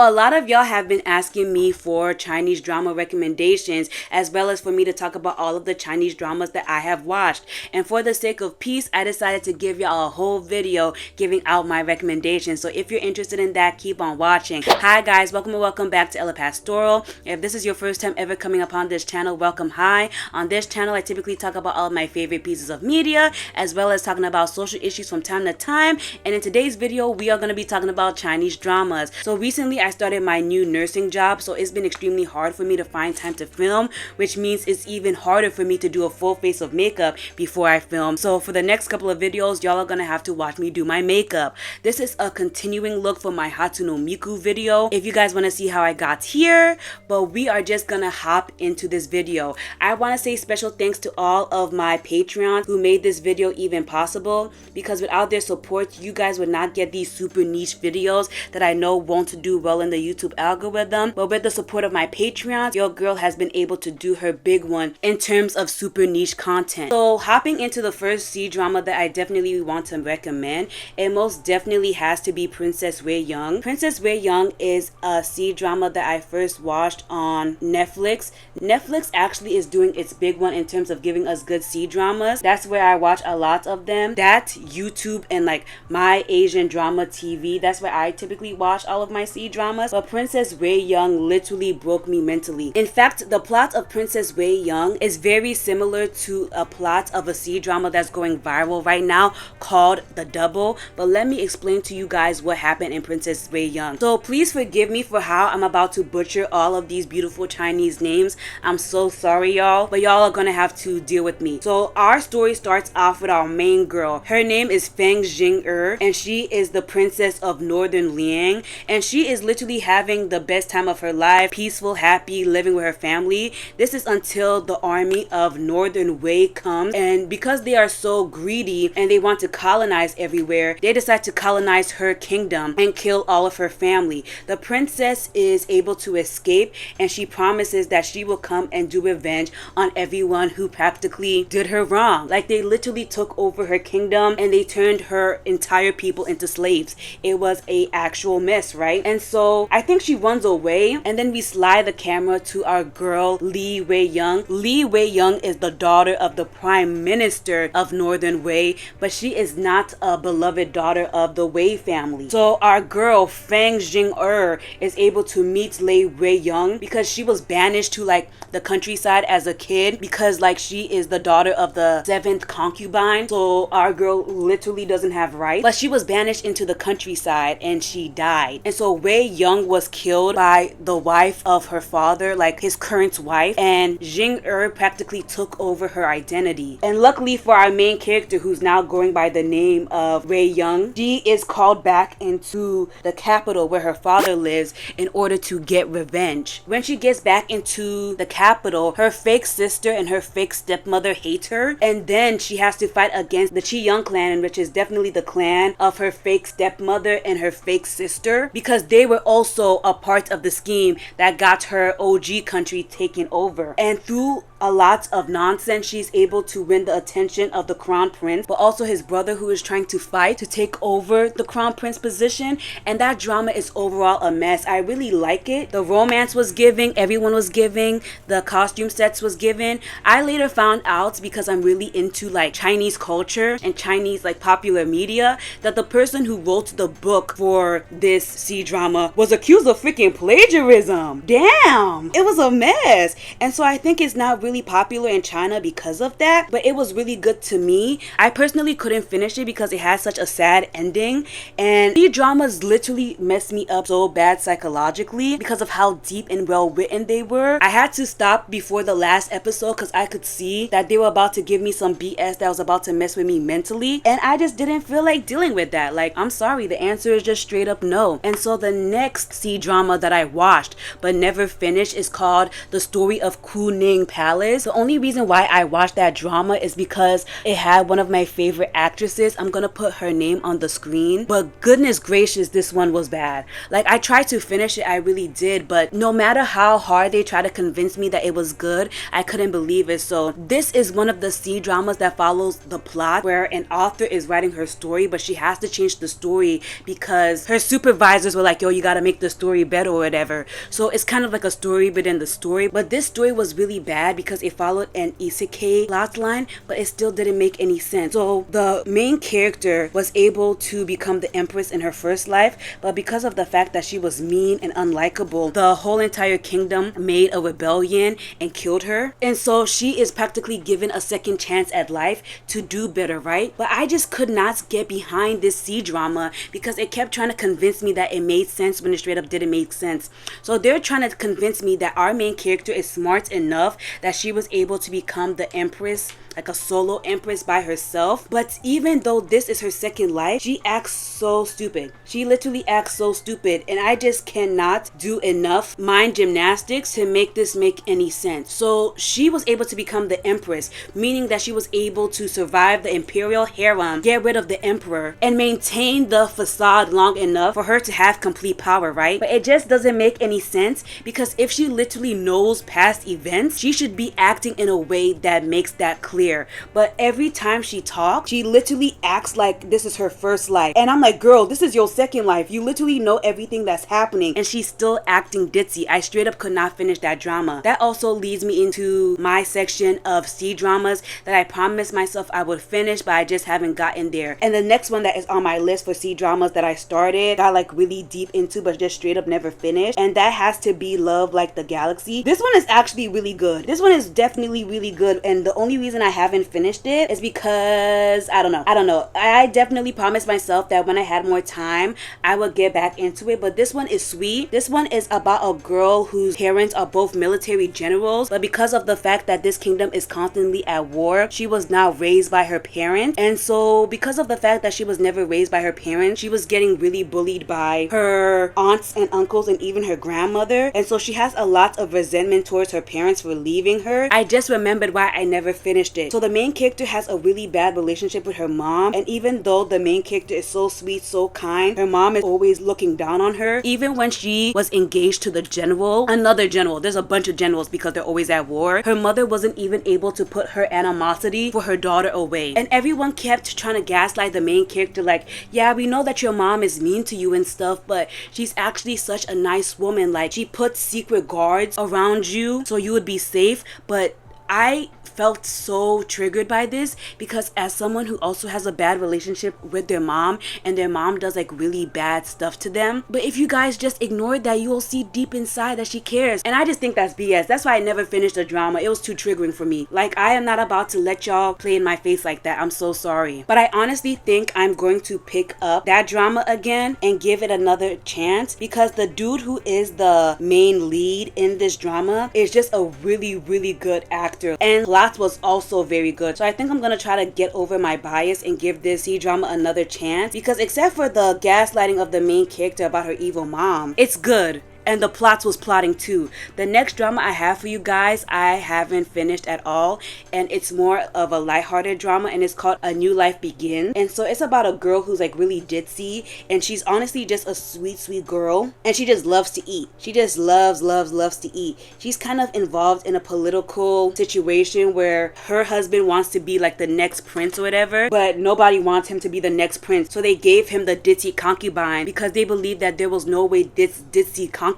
A lot of y'all have been asking me for Chinese drama recommendations, as well as for me to talk about all of the Chinese dramas that I have watched. And for the sake of peace, I decided to give y'all a whole video giving out my recommendations. So if you're interested in that, keep on watching. Hi guys, welcome and welcome back to Ella Pastoral. If this is your first time ever coming upon this channel, welcome. Hi. On this channel, I typically talk about all of my favorite pieces of media, as well as talking about social issues from time to time. And in today's video, we are going to be talking about Chinese dramas. So recently, I started my new nursing job, so it's been extremely hard for me to find time to film, which means it's even harder for me to do a full face of makeup before I film. So for the next couple of videos, y'all are gonna have to watch me do my makeup. This is a continuing look for my Hatu no Miku video, if you guys want to see how I got here, but we are just gonna hop into this video. I want to say special thanks to all of my Patreons who made this video even possible, because without their support, you guys would not get these super niche videos that I know won't do well in the YouTube algorithm. But with the support of my Patreons, your girl has been able to do her big one in terms of super niche content. So hopping into the first C-drama that I definitely want to recommend, it most definitely has to be Princess Wei Young. Princess Wei Young is a C-drama that I first watched on Netflix. Netflix actually is doing its big one in terms of giving us good C-dramas. That's where I watch a lot of them. That, YouTube, and like My Asian Drama TV, that's where I typically watch all of my C-dramas. But Princess Wei Young literally broke me mentally. In fact, the plot of Princess Wei Young is very similar to a plot of a C-drama that's going viral right now called The Double. But let me explain to you guys what happened in Princess Wei Young. So please forgive me for how I'm about to butcher all of these beautiful Chinese names. I'm so sorry, y'all, but y'all are gonna have to deal with me. So our story starts off with our main girl. Her name is Feng Jing-er, and she is the princess of Northern Liang, and she is literally having the best time of her life, peaceful, happy, living with her family. This is until the army of Northern Wei comes, and because they are so greedy and they want to colonize everywhere, they decide to colonize her kingdom and kill all of her family. The princess is able to escape, and she promises that she will come and do revenge on everyone who practically did her wrong. Like, they literally took over her kingdom and they turned her entire people into slaves. It was a actual mess, right? And so I think she runs away, and then we slide the camera to our girl Li Wei Young. Li Wei Young is the daughter of the prime minister of Northern Wei, but she is not a beloved daughter of the Wei family. So our girl Feng Jing-er is able to meet Li Wei Young because she was banished to like the countryside as a kid, because like she is the daughter of the 7th concubine. So our girl literally doesn't have rights, but she was banished into the countryside and she died. And so Wei Young was killed by the wife of her father, like his current wife, and Jing-er practically took over her identity. And luckily for our main character, who's now going by the name of Wei Young, she is called back into the capital where her father lives in order to get revenge. When she gets back into the capital, her fake sister and her fake stepmother hate her, and then she has to fight against the Chi Young clan, which is definitely the clan of her fake stepmother and her fake sister, because they were also a part of the scheme that got her OG country taken over. And through a lot of nonsense, she's able to win the attention of the crown prince, but also his brother, who is trying to fight to take over the crown prince position. And that drama is overall a mess. I really like it. The romance was giving, everyone was giving, the costume sets was given. I later found out, because I'm really into like Chinese culture and Chinese like popular media, that the person who wrote the book for this C-drama was accused of freaking plagiarism. Damn, it was a mess. And so I think it's not really popular in China because of that, but it was really good to me. I personally couldn't finish it because it had such a sad ending, and these dramas literally messed me up so bad psychologically because of how deep and well written they were. I had to stop before the last episode because I could see that they were about to give me some BS that was about to mess with me mentally, and I just didn't feel like dealing with that. Like, I'm sorry, the answer is just straight up no. And so the next C-drama that I watched but never finished is called The Story of Ku Ning Palace. Palace. The only reason why I watched that drama is because it had one of my favorite actresses. I'm gonna put her name on the screen, but goodness gracious, this one was bad. Like, I tried to finish it, I really did, but no matter how hard they try to convince me that it was good, I couldn't believe it. So this is one of the C dramas that follows the plot where an author is writing her story, but she has to change the story because her supervisors were like, yo, you gotta make the story better or whatever. So it's kind of like a story within the story. But this story was really bad because it followed an isekai plot line, but it still didn't make any sense. So the main character was able to become the empress in her first life, but because of the fact that she was mean and unlikable, the whole entire kingdom made a rebellion and killed her. And so she is practically given a second chance at life to do better, right? But I just could not get behind this C drama because it kept trying to convince me that it made sense when it straight up didn't make sense. So they're trying to convince me that our main character is smart enough that she was able to become the empress, like a solo empress by herself. But even though this is her second life, she acts so stupid. She literally acts so stupid, and I just cannot do enough mind gymnastics to make this make any sense. So she was able to become the empress, meaning that she was able to survive the imperial harem, get rid of the emperor, and maintain the facade long enough for her to have complete power, right? But it just doesn't make any sense because if she literally knows past events, she should be acting in a way that makes that clear. But every time she talks, she literally acts like this is her first life. And I'm like, girl, this is your second life. You literally know everything that's happening, and she's still acting ditzy. I straight up could not finish that drama. That also leads me into my section of C dramas that I promised myself I would finish, but I just haven't gotten there. And the next one that is on my list for C dramas that I started, got like really deep into, but just straight up never finished, and that has to be Love Like the Galaxy. This one is actually really good. This one is definitely really good, and the only reason I haven't finished it is because I don't know. I definitely promised myself that when I had more time I would get back into it, but this one is sweet. This one is about a girl whose parents are both military generals, but because of the fact that this kingdom is constantly at war, she was now raised by her parents. And so because of the fact that she was never raised by her parents, she was getting really bullied by her aunts and uncles and even her grandmother, and so she has a lot of resentment towards her parents for leaving her. I just remembered why I never finished it. So the main character has a really bad relationship with her mom, and even though the main character is so sweet, so kind, her mom is always looking down on her. Even when she was engaged to the general, another general, there's a bunch of generals because they're always at war, her mother wasn't even able to put her animosity for her daughter away. And everyone kept trying to gaslight the main character like, yeah, we know that your mom is mean to you and stuff, but she's actually such a nice woman. Like, she puts secret guards around you so you would be safe. But I felt so triggered by this because as someone who also has a bad relationship with their mom, and their mom does like really bad stuff to them, but if you guys just ignore that, you will see deep inside that she cares. And I just think that's BS. That's why I never finished the drama. It was too triggering for me. Like, I am not about to let y'all play in my face like that. I'm so sorry. But I honestly think I'm going to pick up that drama again and give it another chance because the dude who is the main lead in this drama is just a really, really good actor, and plot was also very good. So I think I'm gonna try to get over my bias and give this C drama another chance, because except for the gaslighting of the main character about her evil mom, it's good. And the plots was plotting too. The next drama I have for you guys, I haven't finished at all, and it's more of a lighthearted drama, and it's called A New Life Begins. And so it's about a girl who's like really ditzy, and she's honestly just a sweet girl, and she just loves to eat. She just loves to eat. She's kind of involved in a political situation where her husband wants to be like the next prince or whatever, but nobody wants him to be the next prince, so they gave him the ditzy concubine because they believed that there was no way this ditzy concubine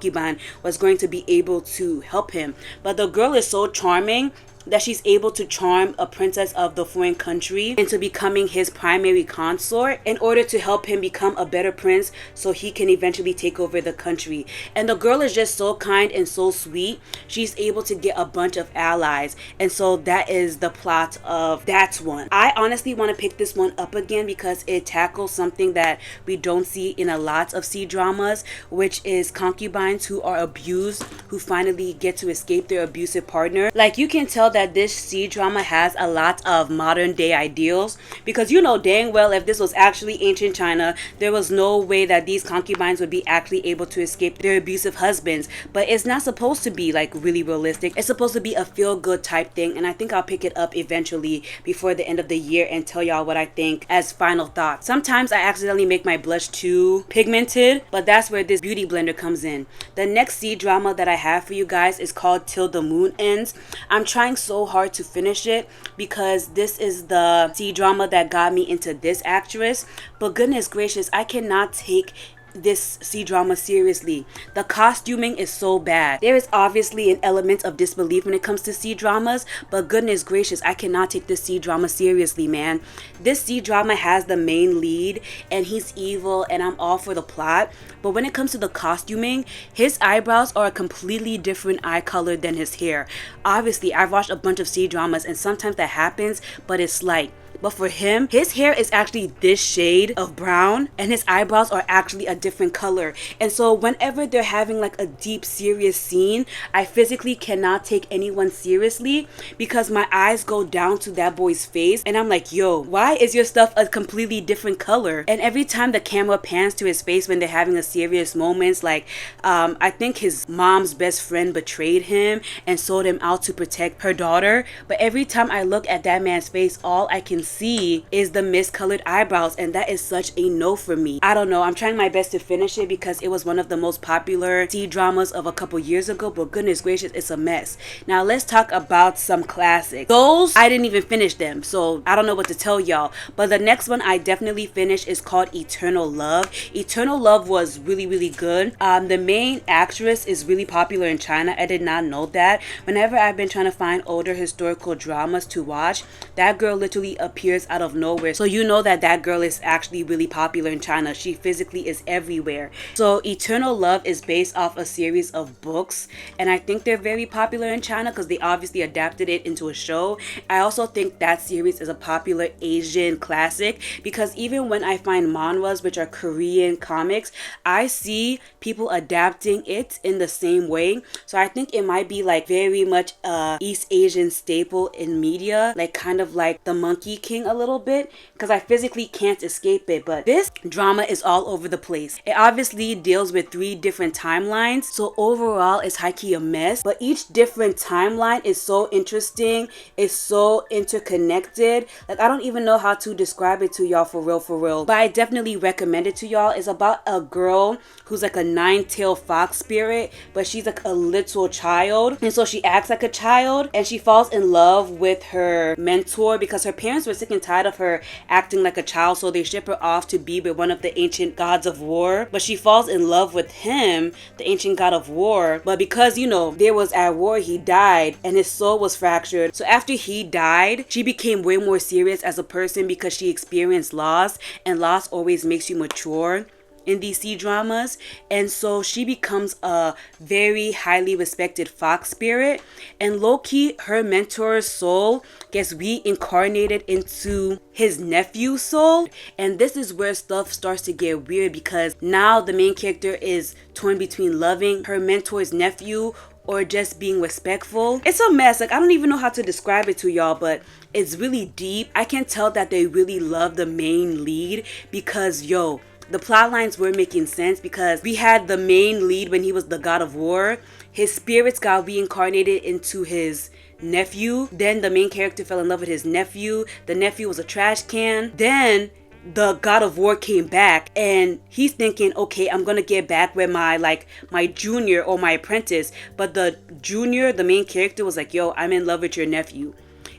was going to be able to help him. But the girl is so charming that she's able to charm a princess of the foreign country into becoming his primary consort in order to help him become a better prince so he can eventually take over the country. And the girl is just so kind and so sweet. She's able to get a bunch of allies, and so that is the plot of that one. I honestly want to pick this one up again because it tackles something that we don't see in a lot of C dramas, which is concubines who are abused, who finally get to escape their abusive partner. Like, you can tell that this C-drama has a lot of modern day ideals, because you know dang well if this was actually ancient China, there was no way that these concubines would be actually able to escape their abusive husbands. But it's not supposed to be like really realistic. It's supposed to be a feel-good type thing, and I think I'll pick it up eventually before the end of the year and tell y'all what I think as final thoughts. Sometimes I accidentally make my blush too pigmented, but that's where this beauty blender comes in. The next C-drama that I have for you guys is called Till the Moon Ends. I'm trying so hard to finish it because this is the C-drama that got me into this actress, but goodness gracious, I cannot take this C-drama seriously. The costuming is so bad. There is obviously an element of disbelief when it comes to C-dramas, but goodness gracious, I cannot take this C-drama seriously, man. This C-drama has the main lead and he's evil and I'm all for the plot, but when it comes to the costuming, his eyebrows are a completely different eye color than his hair. Obviously, I've watched a bunch of C-dramas and sometimes that happens, but it's slight. But for him, his hair is actually this shade of brown and his eyebrows are actually a different color. And so whenever they're having like a deep, serious scene, I physically cannot take anyone seriously because my eyes go down to that boy's face and I'm like, yo, why is your stuff a completely different color? And every time the camera pans to his face when they're having a serious moments, like I think his mom's best friend betrayed him and sold him out to protect her daughter. But every time I look at that man's face, all I can see is the miscolored eyebrows, and that is such a no for me. I don't know, I'm trying my best to finish it because it was one of the most popular C-dramas of a couple years ago, but goodness gracious, it's a mess. Now let's talk about some classics. Those, I didn't even finish them, so I don't know what to tell y'all, but the next one I definitely finished is called Eternal Love. Eternal Love was really good. The main actress is really popular in China. I did not know that. Whenever I've been trying to find older historical dramas to watch, that girl literally appears out of nowhere, so you know that that girl is actually really popular in China. She physically is everywhere. So Eternal Love is based off a series of books, and I think they're very popular in China because they obviously adapted it into a show. I also think that series is a popular Asian classic because even when I find manhwas, which are Korean comics, I see people adapting it in the same way. So I think it might be like very much a East Asian staple in media, like kind of like the Monkey King a little bit, because I physically can't escape it. But this drama is all over the place. It obviously deals with 3 different timelines, so overall it's high-key a mess, but each different timeline is so interesting, it's so interconnected. Like I don't even know how to describe it to y'all for real, but I definitely recommend it to y'all. It's about a girl who's like a 9-tailed fox spirit, but she's like a little child, and so she acts like a child, and she falls in love with her mentor because her parents were sick and tired of her acting like a child, so they ship her off to be with one of the ancient gods of war. But she falls in love with him, the ancient god of war, but because you know there was at war, he died and his soul was fractured. So after he died, she became way more serious as a person because she experienced loss, and loss always makes you mature in these C-dramas. And so she becomes a very highly respected fox spirit, and low-key her mentor's soul gets reincarnated into his nephew's soul. And this is where stuff starts to get weird because now the main character is torn between loving her mentor's nephew or just being respectful. It's a mess. Like I don't even know how to describe it to y'all, but it's really deep. I can tell that they really love the main lead because yo, the plot lines were making sense because we had the main lead when he was the god of war. His spirits got reincarnated into his nephew. Then the main character fell in love with his nephew. The nephew was a trash can. Then the god of war came back and he's thinking, okay, I'm gonna get back with my junior or my apprentice. But the junior, the main character, was like, yo, I'm in love with your nephew.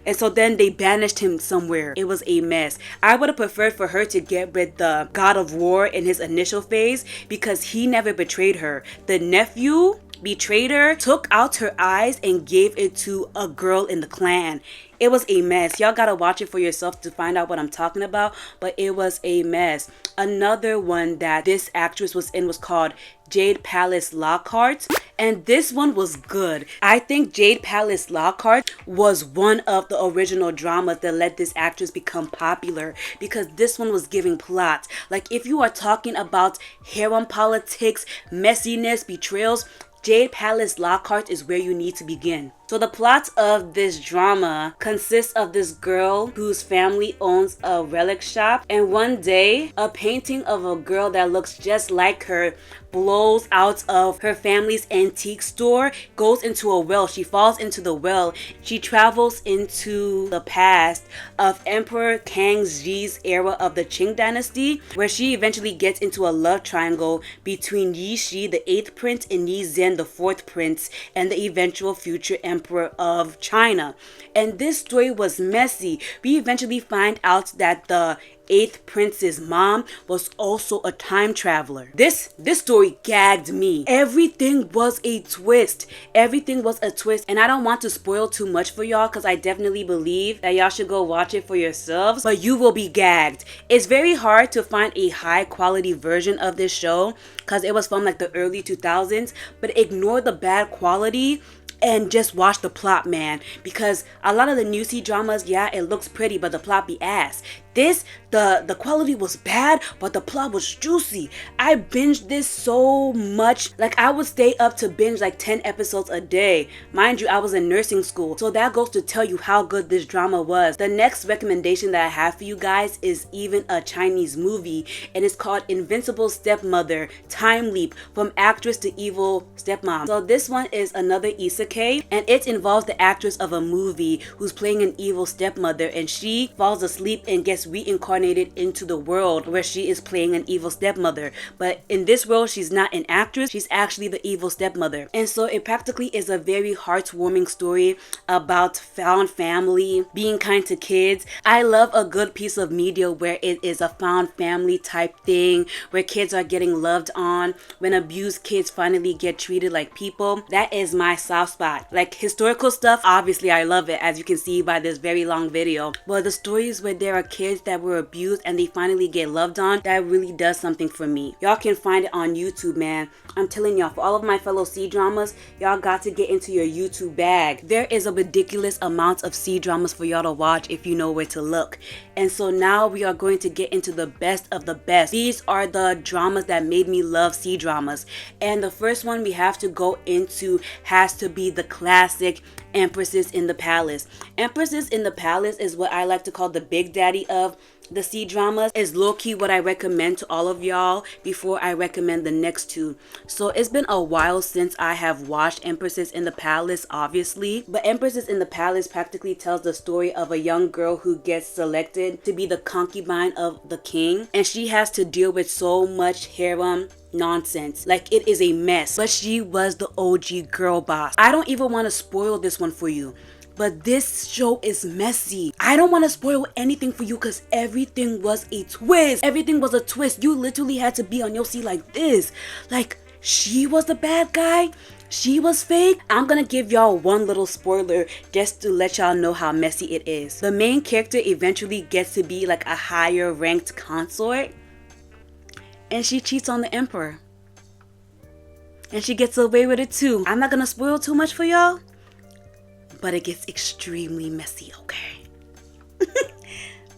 And so then they banished him somewhere. It was a mess. I would have preferred for her to get with the god of war in his initial phase because he never betrayed her. The nephew betrayed her, took out her eyes, and gave it to a girl in the clan. It was a mess. Y'all gotta watch it for yourself to find out what I'm talking about, but it was a mess. Another one that this actress was in was called Jade Palace Lockhart, and this one was good. I think Jade Palace Lockhart was one of the original dramas that let this actress become popular because this one was giving plot. Like if you are talking about harem politics, messiness, betrayals, Jade Palace Lockhart is where you need to begin. So the plot of this drama consists of this girl whose family owns a relic shop, and one day a painting of a girl that looks just like her blows out of her family's antique store, goes into a well. She falls into the well. She travels into the past of Emperor Kangxi's era of the Qing dynasty, where she eventually gets into a love triangle between Yanxi, the 8th prince, and Yi Zhen, the 4th prince, and the eventual future emperor of China. And this story was messy. We eventually find out that the 8th prince's mom was also a time traveler. This story gagged me. Everything was a twist. Everything was a twist, and I don't want to spoil too much for y'all because I definitely believe that y'all should go watch it for yourselves, but you will be gagged. It's very hard to find a high quality version of this show because it was from like the early 2000s, but ignore the bad quality and just watch the plot, man, because a lot of the new C-dramas, yeah, it looks pretty, but the plot be ass. This, the quality was bad, but the plot was juicy. I binged this so much. Like, I would stay up to binge like 10 episodes a day. Mind you, I was in nursing school, so that goes to tell you how good this drama was. The next recommendation that I have for you guys is even a Chinese movie, and it's called Invincible Stepmother, Time Leap, from actress to evil stepmom. So this one is another isekai, and it involves the actress of a movie who's playing an evil stepmother, and she falls asleep and gets reincarnated into the world where she is playing an evil stepmother. But in this world, she's not an actress, she's actually the evil stepmother. And so it practically is a very heartwarming story about found family, being kind to kids. I love a good piece of media where it is a found family type thing, where kids are getting loved on, when abused kids finally get treated like people. That is my soft spot. Like historical stuff, obviously I love it, as you can see by this very long video. But the stories where there are kids that were abused and they finally get loved on, that really does something for me. Y'all can find it on YouTube, man. I'm telling y'all, for all of my fellow C-dramas, y'all got to get into your YouTube bag. There is a ridiculous amount of C-dramas for y'all to watch if you know where to look. And so now we are going to get into the best of the best. These are the dramas that made me love C-dramas. And the first one we have to go into has to be the classic Empresses in the Palace. Empresses in the Palace is what I like to call the big daddy of the C-dramas. Is low-key what I recommend to all of y'all before I recommend the next two. So it's been a while since I have watched Empresses in the Palace, obviously, but Empresses in the Palace practically tells the story of a young girl who gets selected to be the concubine of the king, and she has to deal with so much harem nonsense. Like, it is a mess, but she was the OG girl boss. I don't even want to spoil this one for you, but this show is messy. I don't want to spoil anything for you because everything was a twist. Everything was a twist. You literally had to be on your seat like this. Like, she was the bad guy, she was fake. I'm gonna give y'all one little spoiler just to let y'all know how messy it is. The main character eventually gets to be like a higher ranked consort, and she cheats on the emperor, and she gets away with it too. I'm not gonna spoil too much for y'all, but it gets extremely messy, okay?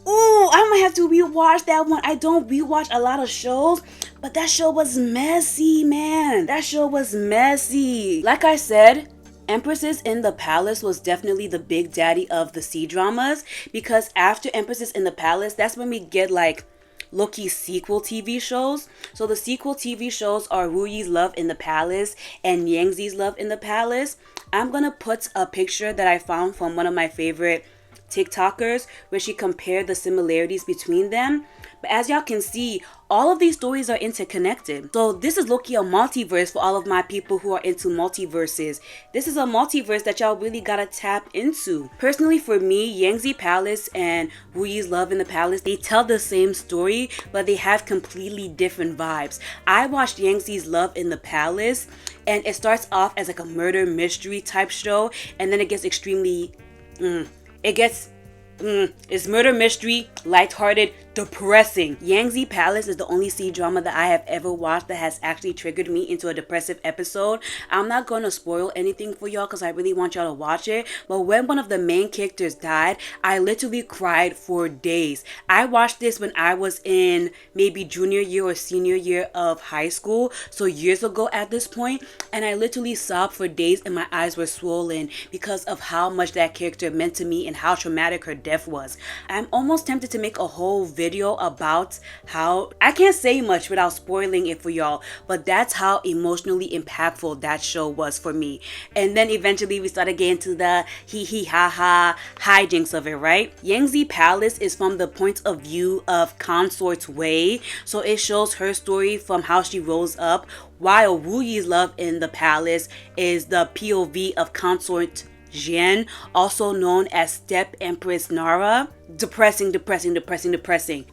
Ooh, I might have to rewatch that one. I don't rewatch a lot of shows, but that show was messy, man. That show was messy. Like I said, Empresses in the Palace was definitely the big daddy of the C-dramas, because after Empresses in the Palace, that's when we get like low-key sequel TV shows. So the sequel TV shows are Ruyi's Love in the Palace and Yanxi's Love in the Palace. I'm gonna put a picture that I found from one of my favorite TikTokers where she compared the similarities between them. But as y'all can see, all of these stories are interconnected. So this is low-key a multiverse for all of my people who are into multiverses. This is a multiverse that y'all really gotta tap into. Personally for me, Yanxi Palace and Ruyi's Love in the Palace, they tell the same story, but they have completely different vibes. I watched Yanxi's Love in the Palace, and it starts off as like a murder mystery type show, and then it gets extremely it's murder mystery, lighthearted, depressing. Yanxi Palace is the only C-drama that I have ever watched that has actually triggered me into a depressive episode. I'm not gonna spoil anything for y'all because I really want y'all to watch it, but when one of the main characters died, I literally cried for days. I watched this when I was in maybe junior year or senior year of high school, so years ago at this point, and I literally sobbed for days and my eyes were swollen because of how much that character meant to me and how traumatic her death was. I'm almost tempted to make a whole video about how, I can't say much without spoiling it for y'all, but that's how emotionally impactful that show was for me. And then eventually we started getting to the hee hee ha ha hijinks of it, right? Yanxi Palace is from the point of view of Consort Wei, so it shows her story from how she rose up, while Ruyi's love in the palace is the POV of Consort Jian, also known as Step Empress Nara. Depressing.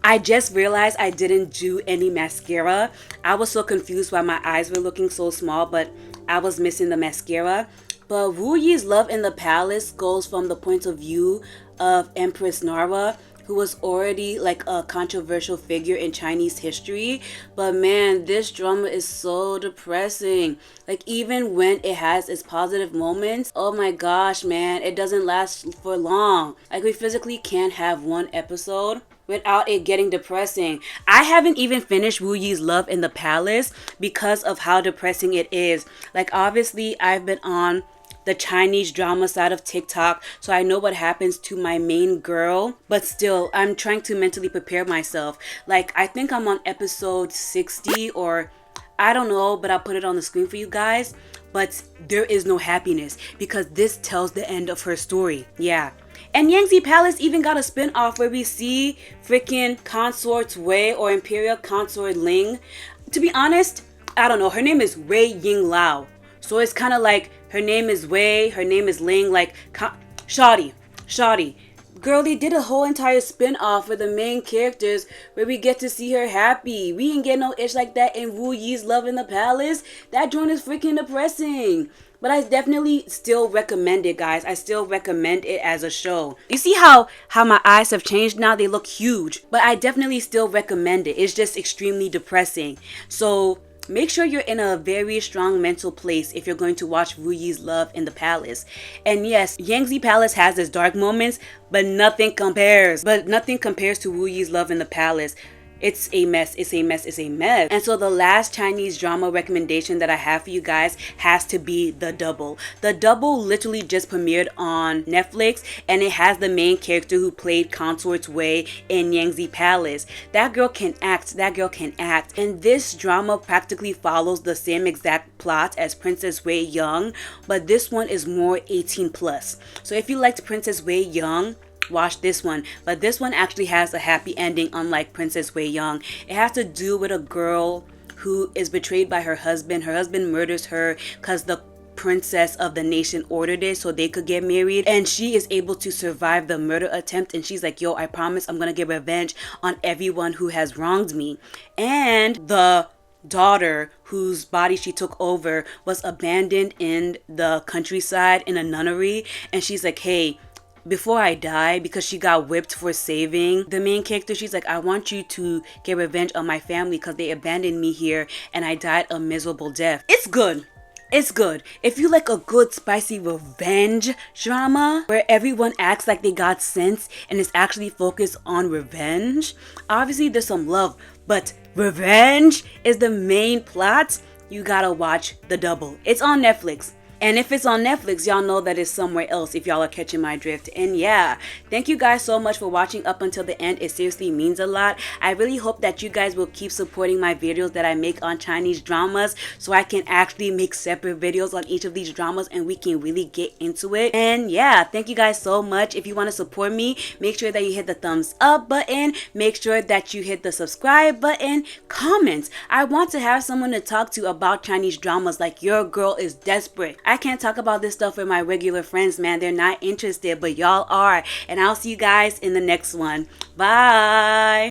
I just realized I didn't do any mascara. I was so confused why my eyes were looking so small, but I was missing the mascara. But Ruyi's love in the palace goes from the point of view of Empress Nara, who was already like a controversial figure in Chinese history. But man, this drama is so depressing. Like, even when it has its positive moments, oh my gosh, man, it doesn't last for long. Like, we physically can't have one episode without it getting depressing. I haven't even finished Ruyi's love in the palace because of how depressing it is. Like, obviously I've been on the Chinese drama side of TikTok, so I know what happens to my main girl, but still I'm trying to mentally prepare myself. Like, I think I'm on episode 60, or I don't know, but I'll put it on the screen for you guys. But there is no happiness because this tells the end of her story. Yeah. And Yanxi Palace even got a spin-off where we see freaking Consort Wei, or Imperial Consort Ling. To be honest, I don't know, her name is Wei Ying Lao, so it's kind of like her name is Wei, her name is Ling, like, shoddy. Girl, they did a whole entire spin-off with the main characters where we get to see her happy. We didn't get no itch like that in Ruyi's love in the palace. That joint is freaking depressing. But I definitely still recommend it, guys. I still recommend it as a show. You see how my eyes have changed now? They look huge. But I definitely still recommend it. It's just extremely depressing. So make sure you're in a very strong mental place if you're going to watch Ruyi's love in the palace. And yes, Yanxi Palace has its dark moments, but nothing compares to Ruyi's love in the palace. It's a mess. And so the last Chinese drama recommendation that I have for you guys has to be The Double. The Double literally just premiered on Netflix, and it has the main character who played Consort Wei in Yanxi Palace. That girl can act. And this drama practically follows the same exact plot as Princess Wei Young, but this one is more 18 plus. So if you liked Princess Wei Young, watch this one. But this one actually has a happy ending, unlike Princess Wei Young. It has to do with a girl who is betrayed by her husband. Her husband murders her because the princess of the nation ordered it so they could get married, and she is able to survive the murder attempt, and she's like, yo, I promise I'm gonna get revenge on everyone who has wronged me. And the daughter whose body she took over was abandoned in the countryside in a nunnery, and she's like, hey, before I die, because she got whipped for saving the main character, she's like, I want you to get revenge on my family because they abandoned me here and I died a miserable death. It's good. If you like a good spicy revenge drama where everyone acts like they got sense and it's actually focused on revenge, obviously there's some love, but revenge is the main plot, you gotta watch The Double. It's on Netflix. And if it's on Netflix, y'all know that it's somewhere else if y'all are catching my drift. And yeah, thank you guys so much for watching up until the end. It seriously means a lot. I really hope that you guys will keep supporting my videos that I make on Chinese dramas so I can actually make separate videos on each of these dramas and we can really get into it. And yeah, thank you guys so much. If you want to support me, make sure that you hit the thumbs up button. Make sure that you hit the subscribe button. Comment. I want to have someone to talk to about Chinese dramas. Like, your girl is desperate. I can't talk about this stuff with my regular friends, man. They're not interested, but y'all are. And I'll see you guys in the next one. Bye.